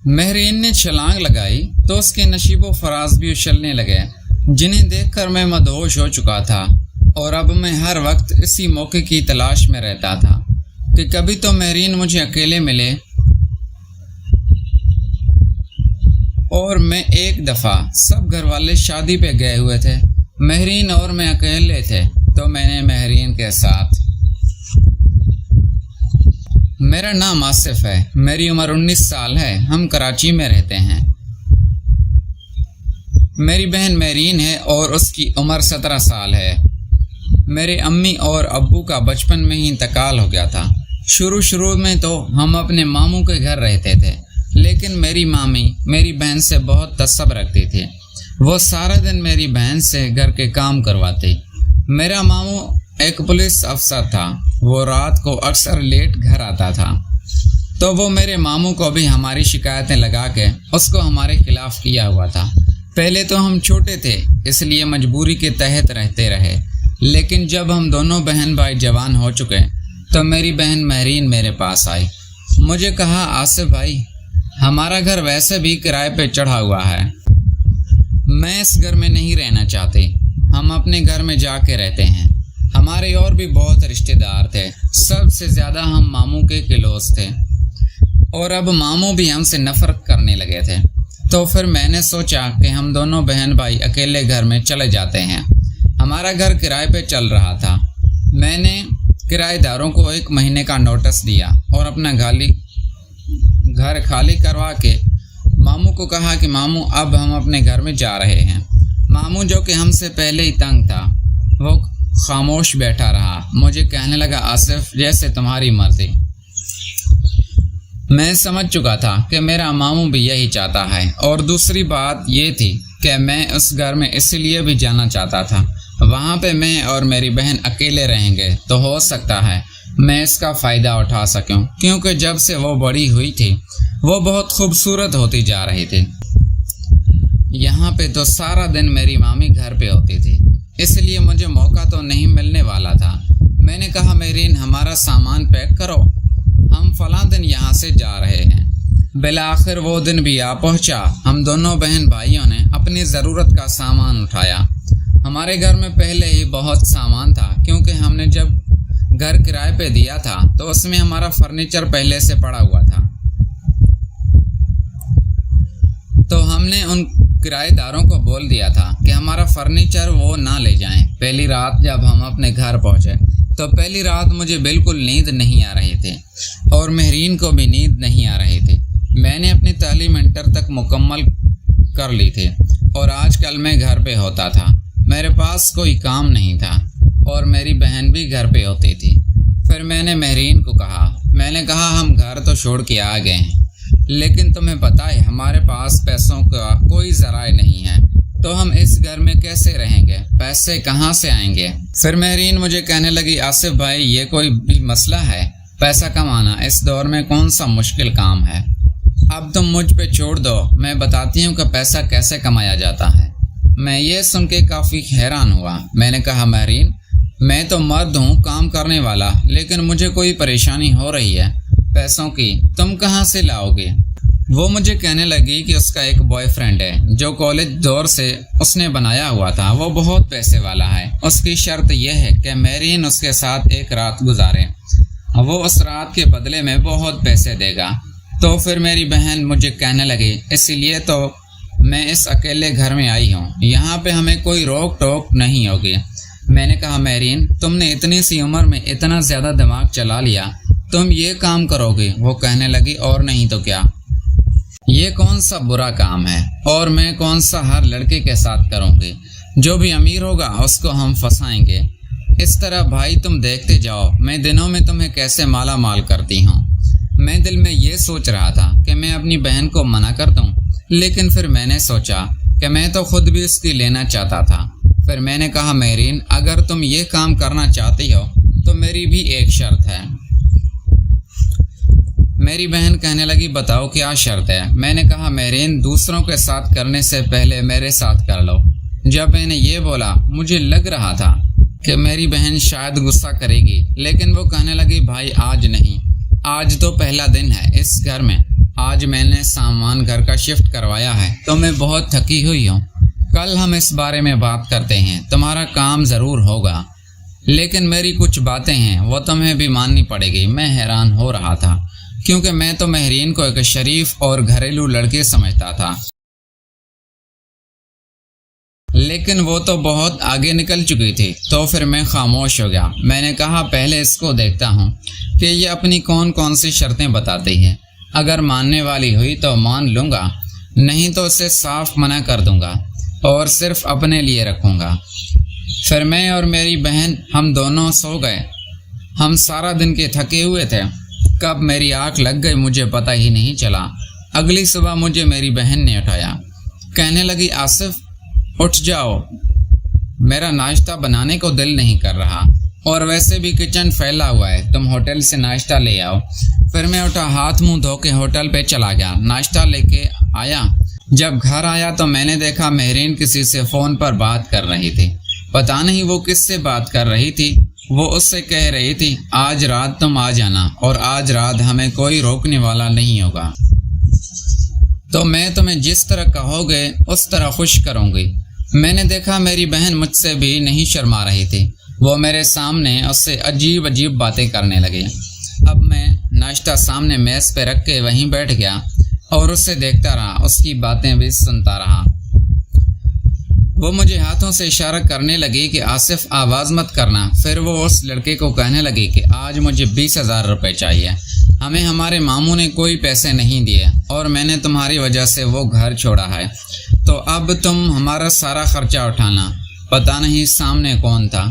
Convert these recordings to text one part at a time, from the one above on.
مہرین نے چھلانگ لگائی تو اس کے نشیب و فراز بھی اچھلنے لگے، جنہیں دیکھ کر میں مدہوش ہو چکا تھا، اور اب میں ہر وقت اسی موقع کی تلاش میں رہتا تھا کہ کبھی تو مہرین مجھے اکیلے ملے۔ اور میں ایک دفعہ سب گھر والے شادی پہ گئے ہوئے تھے، مہرین اور میں اکیلے تھے، تو میں نے مہرین کے ساتھ میرا نام آصف ہے، میری عمر 19 سال ہے، ہم کراچی میں رہتے ہیں۔ میری بہن مہرین ہے اور اس کی عمر 17 سال ہے۔ میرے امی اور ابو کا بچپن میں ہی انتقال ہو گیا تھا۔ شروع میں تو ہم اپنے ماموں کے گھر رہتے تھے، لیکن میری مامی میری بہن سے بہت تعصب رکھتی تھی، وہ سارا دن میری بہن سے گھر کے کام کرواتی۔ میرا ماموں ایک پولیس افسر تھا، وہ رات کو اکثر لیٹ گھر آتا تھا، تو وہ میرے ماموں کو بھی ہماری شکایتیں لگا کے اس کو ہمارے خلاف کیا ہوا تھا۔ پہلے تو ہم چھوٹے تھے، اس لیے مجبوری کے تحت رہتے رہے، لیکن جب ہم دونوں بہن بھائی جوان ہو چکے تو میری بہن مہرین میرے پاس آئی، مجھے کہا آصف بھائی، ہمارا گھر ویسے بھی کرائے پہ چڑھا ہوا ہے، میں اس گھر میں نہیں رہنا چاہتی، ہم اپنے گھر میں جا کے رہتے ہیں۔ ہمارے اور بھی بہت رشتہ دار تھے، سب سے زیادہ ہم ماموں کے کلوز تھے، اور اب ماموں بھی ہم سے نفرت کرنے لگے تھے۔ تو پھر میں نے سوچا کہ ہم دونوں بہن بھائی اکیلے گھر میں چلے جاتے ہیں۔ ہمارا گھر کرائے پہ چل رہا تھا، میں نے کرایہ داروں کو 1 مہینے کا نوٹس دیا اور اپنا گھر خالی کروا کے ماموں کو کہا کہ ماموں اب ہم اپنے گھر میں جا رہے ہیں۔ ماموں جو کہ ہم سے پہلے ہی تنگ تھا، وہ خاموش بیٹھا رہا، مجھے کہنے لگا آصف جیسے تمہاری مرضی۔ میں سمجھ چکا تھا کہ میرا ماموں بھی یہی چاہتا ہے، اور دوسری بات یہ تھی کہ میں اس گھر میں اس لیے بھی جانا چاہتا تھا، وہاں پہ میں اور میری بہن اکیلے رہیں گے تو ہو سکتا ہے میں اس کا فائدہ اٹھا سکوں، کیونکہ جب سے وہ بڑی ہوئی تھی وہ بہت خوبصورت ہوتی جا رہی تھی۔ یہاں پہ تو سارا دن میری مامی گھر پہ ہوتی تھی، اس لیے مجھے موقع تو نہیں ملنے والا تھا۔ میں نے کہا مہرین ہمارا سامان پیک کرو، ہم فلاں دن یہاں سے جا رہے ہیں۔ بالآخر وہ دن بھی آ پہنچا، ہم دونوں بہن بھائیوں نے اپنی ضرورت کا سامان اٹھایا۔ ہمارے گھر میں پہلے ہی بہت سامان تھا، کیونکہ ہم نے جب گھر کرائے پہ دیا تھا تو اس میں ہمارا فرنیچر پہلے سے پڑا ہوا تھا، تو ہم نے ان کرایہ داروں کو بول دیا تھا کہ ہمارا فرنیچر وہ نہ لے جائیں۔ پہلی رات جب ہم اپنے گھر پہنچے تو پہلی رات مجھے بالکل نیند نہیں آ رہی تھی، اور مہرین کو بھی نیند نہیں آ رہی تھی۔ میں نے اپنی تعلیم انٹر تک مکمل کر لی تھی، اور آج کل میں گھر پہ ہوتا تھا، میرے پاس کوئی کام نہیں تھا، اور میری بہن بھی گھر پہ ہوتی تھی۔ پھر میں نے مہرین کو کہا، میں نے کہا ہم گھر تو چھوڑ کے آ گئے ہیں، لیکن تمہیں پتہ ہے ہمارے پاس پیسوں کا کوئی ذرائع نہیں ہے، تو ہم اس گھر میں کیسے رہیں گے، پیسے کہاں سے آئیں گے؟ پھر مہرین مجھے کہنے لگی آصف بھائی یہ کوئی بھی مسئلہ ہے؟ پیسہ کمانا اس دور میں کون سا مشکل کام ہے؟ اب تم مجھ پہ چھوڑ دو، میں بتاتی ہوں کہ پیسہ کیسے کمایا جاتا ہے۔ میں یہ سن کے کافی حیران ہوا۔ میں نے کہا مہرین میں تو مرد ہوں، کام کرنے والا، لیکن مجھے کوئی پریشانی ہو رہی ہے پیسوں کی، تم کہاں سے لاؤ گے؟ وہ مجھے کہنے لگی کہ اس کا ایک بوائے فرینڈ ہے جو کالج دور سے اس نے بنایا ہوا تھا، وہ بہت پیسے والا ہے، اس کی شرط یہ ہے کہ مہرین اس کے ساتھ 1 رات گزارے، وہ اس رات کے بدلے میں بہت پیسے دے گا۔ تو پھر میری بہن مجھے کہنے لگی اسی لیے تو میں اس اکیلے گھر میں آئی ہوں، یہاں پہ ہمیں کوئی روک ٹوک نہیں ہوگی۔ میں نے کہا مہرین تم نے اتنی سی عمر میں اتنا زیادہ دماغ چلا لیا، تم یہ کام کرو گی؟ وہ کہنے لگی اور نہیں تو کیا، یہ کون سا برا کام ہے، اور میں کون سا ہر لڑکے کے ساتھ کروں گی، جو بھی امیر ہوگا اس کو ہم پھنسائیں گے۔ اس طرح بھائی تم دیکھتے جاؤ میں دنوں میں تمہیں کیسے مالا مال کرتی ہوں۔ میں دل میں یہ سوچ رہا تھا کہ میں اپنی بہن کو منع کر دوں، لیکن پھر میں نے سوچا کہ میں تو خود بھی اس کی لینا چاہتا تھا۔ پھر میں نے کہا مہرین اگر تم یہ کام کرنا چاہتی ہو تو میری بھی ایک شرط ہے۔ میری بہن کہنے لگی بتاؤ کیا شرط ہے؟ میں نے کہا مہرین دوسروں کے ساتھ کرنے سے پہلے میرے ساتھ کر لو۔ جب میں نے یہ بولا مجھے لگ رہا تھا کہ میری بہن شاید غصہ کرے گی، لیکن وہ کہنے لگی بھائی آج نہیں، آج تو پہلا دن ہے اس گھر میں، آج میں نے سامان گھر کا شفٹ کروایا ہے تو میں بہت تھکی ہوئی ہوں۔ کل ہم اس بارے میں بات کرتے ہیں، تمہارا کام ضرور ہوگا، لیکن میری کچھ باتیں ہیں وہ تمہیں بھی ماننی پڑے گی۔ میں حیران ہو رہا تھا کیونکہ میں تو مہرین کو ایک شریف اور گھریلو لڑکے سمجھتا تھا، لیکن وہ تو بہت آگے نکل چکی تھی۔ تو پھر میں خاموش ہو گیا۔ میں نے کہا پہلے اس کو دیکھتا ہوں کہ یہ اپنی کون کون سی شرطیں بتاتی ہے۔ اگر ماننے والی ہوئی تو مان لوں گا، نہیں تو اسے صاف منع کر دوں گا اور صرف اپنے لیے رکھوں گا۔ پھر میں اور میری بہن ہم دونوں سو گئے۔ ہم سارا دن کے تھکے ہوئے تھے، کب میری آنکھ لگ گئی مجھے پتہ ہی نہیں چلا۔ اگلی صبح مجھے میری بہن نے اٹھایا، کہنے لگی آصف اٹھ جاؤ، میرا ناشتہ بنانے کو دل نہیں کر رہا اور ویسے بھی کچن پھیلا ہوا ہے، تم ہوٹل سے ناشتہ لے آؤ۔ پھر میں اٹھا، ہاتھ منہ دھو کے ہوٹل پہ چلا گیا، ناشتہ لے کے آیا۔ جب گھر آیا تو میں نے دیکھا مہرین کسی سے فون پر بات کر رہی تھی۔ پتہ نہیں وہ کس سے بات کر رہی تھی۔ وہ اس سے کہہ رہی تھی آج رات تم آ جانا اور آج رات ہمیں کوئی روکنے والا نہیں ہوگا، تو میں تمہیں جس طرح کہو گے اس طرح خوش کروں گی۔ میں نے دیکھا میری بہن مجھ سے بھی نہیں شرما رہی تھی، وہ میرے سامنے اس سے عجیب عجیب باتیں کرنے لگی۔ اب میں ناشتہ سامنے میز پہ رکھ کے وہیں بیٹھ گیا اور اسے دیکھتا رہا، اس کی باتیں بھی سنتا رہا۔ وہ مجھے ہاتھوں سے اشارہ کرنے لگی کہ آصف آواز مت کرنا۔ پھر وہ اس لڑکے کو کہنے لگی کہ آج مجھے 20,000 روپے چاہیے، ہمیں ہمارے ماموں نے کوئی پیسے نہیں دیے اور میں نے تمہاری وجہ سے وہ گھر چھوڑا ہے، تو اب تم ہمارا سارا خرچہ اٹھانا۔ پتہ نہیں سامنے کون تھا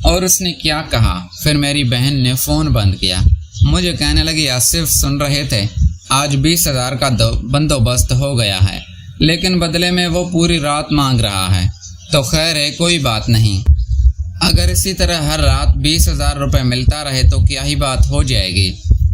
اور اس نے کیا کہا۔ پھر میری بہن نے فون بند کیا، مجھے کہنے لگی آصف سن رہے تھے، آج 20,000 کا بندوبست ہو گیا ہے، لیکن بدلے میں وہ پوری رات مانگ رہا ہے۔ تو خیر ہے، کوئی بات نہیں، اگر اسی طرح ہر رات 20,000 روپے ملتا رہے تو کیا ہی بات ہو جائے گی۔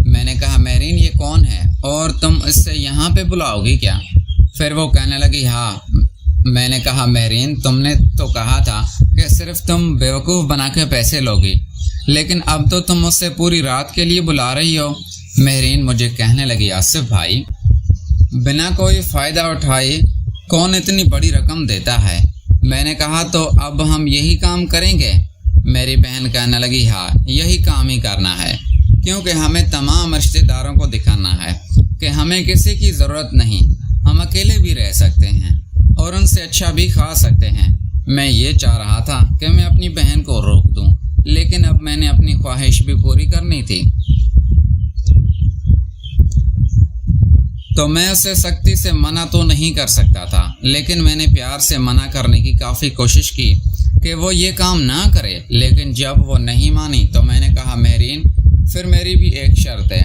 میں نے کہا مہرین یہ کون ہے اور تم اس سے یہاں پہ بلاؤ گی کیا؟ پھر وہ کہنے لگی ہاں۔ میں نے کہا مہرین تم نے تو کہا تھا کہ صرف تم بیوقوف بنا کے پیسے لوگی، لیکن اب تو تم مجھ سے پوری رات کے لیے بلا رہی ہو۔ مہرین مجھے کہنے لگی آصف بھائی، بنا کوئی فائدہ اٹھائے کون اتنی بڑی رقم دیتا ہے؟ میں نے کہا تو اب ہم یہی کام کریں گے؟ میری بہن کہنے لگی ہاں یہی کام ہی کرنا ہے، کیونکہ ہمیں تمام رشتہ داروں کو دکھانا ہے کہ ہمیں کسی کی ضرورت نہیں، ہم اکیلے بھی رہ سکتے ہیں اور ان سے اچھا بھی کھا سکتے ہیں۔ میں یہ چاہ رہا تھا کہ میں اپنی بہن کو روک دوں، لیکن اب میں نے اپنی خواہش بھی پوری کرنی تھی، تو میں اسے سختی سے منع تو نہیں کر سکتا تھا، لیکن میں نے پیار سے منع کرنے کی کافی کوشش کی کہ وہ یہ کام نہ کرے، لیکن جب وہ نہیں مانی تو میں نے کہا مہرین پھر میری بھی ایک شرط ہے،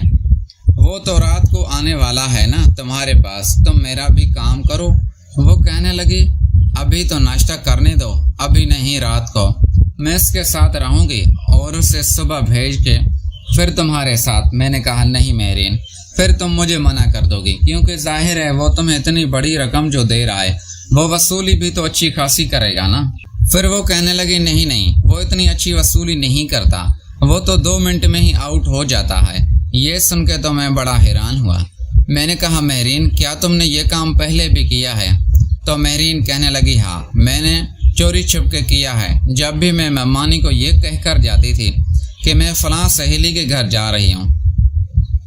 وہ تو رات کو آنے والا ہے نا تمہارے پاس، تم میرا بھی کام کرو۔ وہ کہنے لگی ابھی تو ناشتہ کرنے دو، ابھی نہیں، رات کو میں اس کے ساتھ رہوں گی اور اسے صبح بھیج کے پھر تمہارے ساتھ۔ میں نے کہا نہیں مہرین، پھر تم مجھے منع کر دو گی، کیونکہ ظاہر ہے وہ تمہیں اتنی بڑی رقم جو دے رہا ہے وہ وصولی بھی تو اچھی خاصی کرے گا نا۔ پھر وہ کہنے لگی نہیں، وہ اتنی اچھی وصولی نہیں کرتا، وہ تو 2 منٹ میں ہی آؤٹ ہو جاتا ہے۔ یہ سن کے تو میں بڑا حیران ہوا۔ میں نے کہا مہرین کیا تم نے یہ کام پہلے بھی کیا ہے؟ تو مہرین کہنے لگی ہاں میں نے چوری چھپ کے کیا ہے، جب بھی میں ممانی کو یہ کہہ کر جاتی تھی کہ میں فلاں سہیلی کے گھر جا رہی ہوں،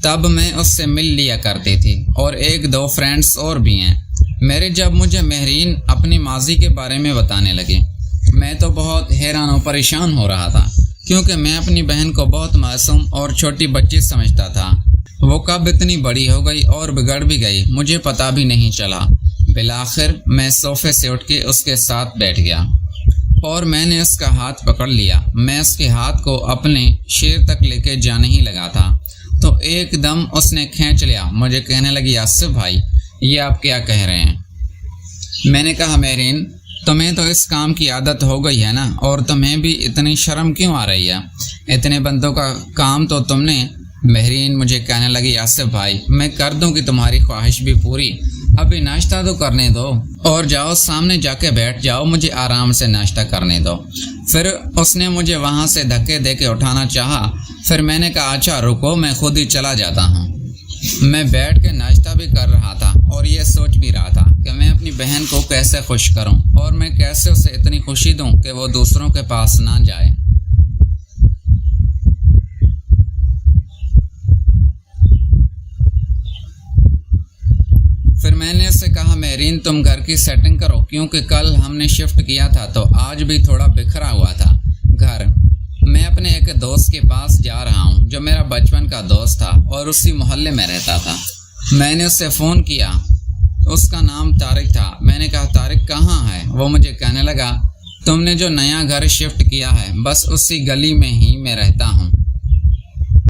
تب میں اس سے مل لیا کرتی تھی، اور 1-2 فرینڈز اور بھی ہیں میرے۔ جب مجھے مہرین اپنی ماضی کے بارے میں بتانے لگی، میں تو بہت حیران و پریشان ہو رہا تھا، کیونکہ میں اپنی بہن کو بہت معصوم اور چھوٹی بچی سمجھتا تھا۔ وہ کب اتنی بڑی ہو گئی اور بگڑ بھی گئی مجھے پتہ بھی نہیں چلا۔ بالآخر میں صوفے سے اٹھ کے اس کے ساتھ بیٹھ گیا اور میں نے اس کا ہاتھ پکڑ لیا۔ میں اس کے ہاتھ کو اپنے شیر تک لے کے جانے ہی لگا تھا تو ایک دم اس نے کھینچ لیا۔ مجھے کہنے لگی آصف بھائی یہ آپ کیا کہہ رہے ہیں؟ میں نے کہا مہرین تمہیں تو اس کام کی عادت ہو گئی ہے نا، اور تمہیں بھی اتنی شرم کیوں آ رہی ہے؟ اتنے بندوں کا کام تو تم نے۔ مہرین مجھے کہنے لگی آصف بھائی میں کر دوں گی تمہاری خواہش بھی پوری، ابھی ناشتہ تو کرنے دو اور جاؤ سامنے جا کے بیٹھ جاؤ، مجھے آرام سے ناشتہ کرنے دو۔ پھر اس نے مجھے وہاں سے دھکے دے کے اٹھانا چاہا، پھر میں نے کہا اچھا رکو میں خود ہی چلا جاتا ہوں۔ میں بیٹھ کے ناشتہ بھی کر رہا تھا اور یہ سوچ بھی رہا تھا کہ میں اپنی بہن کو کیسے خوش کروں اور میں کیسے اسے اتنی خوشی دوں کہ وہ دوسروں کے پاس نہ جائے۔ پھر میں نے اس سے کہا مہرین تم گھر کی سیٹنگ کرو، کیونکہ کل ہم نے شفٹ کیا تھا تو آج بھی تھوڑا بکھرا ہوا تھا گھر۔ میں اپنے ایک دوست کے پاس جا رہا ہوں جو میرا بچپن کا دوست تھا اور اسی محلے میں رہتا تھا۔ میں نے اس سے فون کیا، اس کا نام طارق تھا۔ میں نے کہا طارق کہاں ہے؟ وہ مجھے کہنے لگا تم نے جو نیا گھر شفٹ کیا ہے بس اسی گلی میں ہی میں رہتا ہوں۔